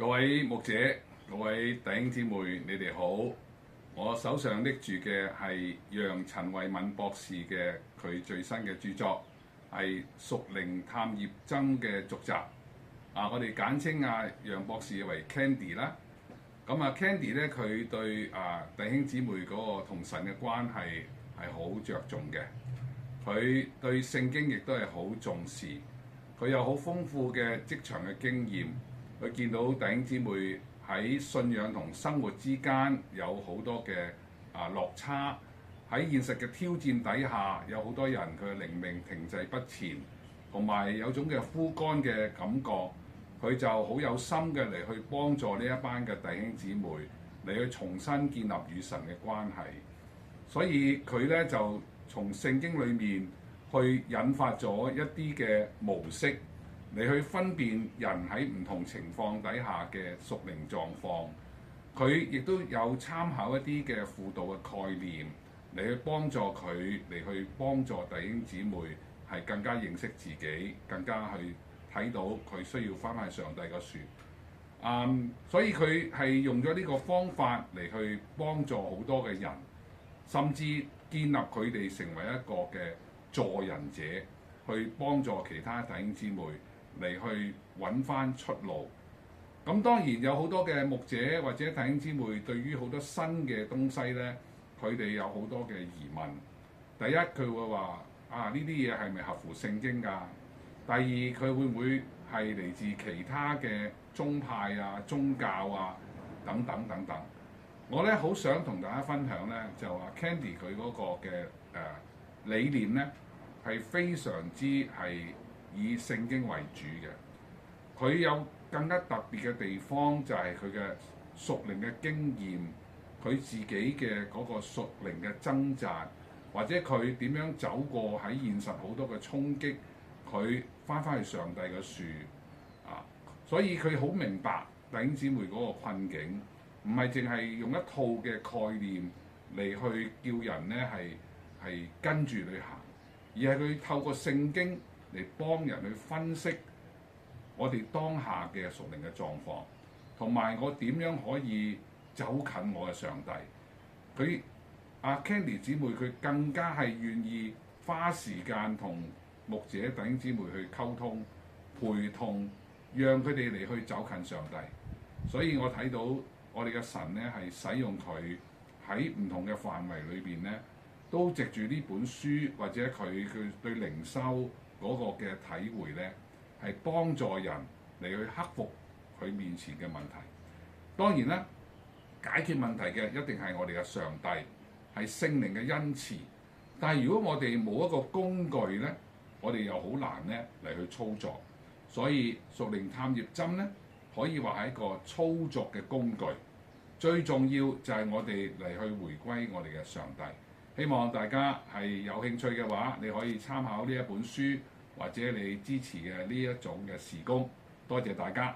各位牧者、各位弟兄姊妹，你哋好。我手上拎住嘅係楊陳慧敏博士嘅佢最新嘅著作，係《屬靈探葉僧》嘅續集。我哋簡稱楊博士為 Candy 啦。Candy 咧，佢對弟兄姊妹嗰個同神嘅關係係好着重嘅。佢對聖經亦都係好重視。佢有好豐富嘅職場嘅經驗。佢見到弟兄姊妹喺信仰同生活之間有好多嘅落差，喺現實嘅挑戰底下，有好多人佢嘅靈命停滯不前，同埋有種嘅枯乾嘅感覺。佢就好有心嘅嚟去幫助呢一班嘅弟兄姊妹嚟去重新建立與神嘅關係。所以佢咧就從聖經裏面去引發咗一啲嘅模式，嚟去分辨人喺唔同情況底下嘅屬靈狀況。佢亦都有參考一啲嘅輔導嘅概念，嚟去幫助佢，嚟去幫助弟兄姊妹係更加認識自己，更加去睇到佢需要翻去上帝嘅樹。所以佢係用咗呢個方法嚟去幫助好多嘅人，甚至建立佢哋成為一個嘅助人者，去幫助其他弟兄姊妹嚟去揾翻出路。咁當然有好多嘅牧者或者弟兄姊妹對於好多新嘅東西呢，佢哋有好多嘅疑問。第一，佢會話呢啲嘢係咪合乎聖經㗎？第二，佢會唔會係嚟自其他嘅宗派宗教等等等等。我咧好想同大家分享咧，就話 Candy 佢嗰個嘅理念咧係非常之係以聖經為主嘅。佢有更加特別嘅地方，就係佢嘅屬靈嘅經驗，佢自己嘅嗰個屬靈嘅掙扎，或者佢點樣走過喺現實好多嘅衝擊，佢翻去上帝嘅樹所以佢好明白弟兄姊妹嗰個困境，唔係淨係用一套嘅概念嚟去叫人咧係跟住去行，而係佢透過聖經嚟幫人去分析我哋當下嘅屬靈嘅狀況，同埋我點樣可以走近我嘅上帝。佢Candy 姊妹佢更加係願意花時間同牧者弟兄姊妹去溝通陪同，讓佢哋嚟去走近上帝。所以我睇到我哋嘅神咧係使用佢喺唔同嘅範圍裏邊咧，都藉住呢本書或者佢對靈修嗰個嘅體會咧，係幫助人嚟去克服佢面前嘅問題。當然啦，解決問題嘅一定係我哋嘅上帝，係聖靈嘅恩賜。但係如果我哋冇一個工具咧，我哋又好難咧嚟去操作。所以屬靈探葉針咧，可以話係一個操作嘅工具。最重要就係我哋嚟去回歸我哋嘅上帝。希望大家係有興趣嘅話，你可以參考呢一本書，或者你支持嘅呢一種嘅事工。多謝大家。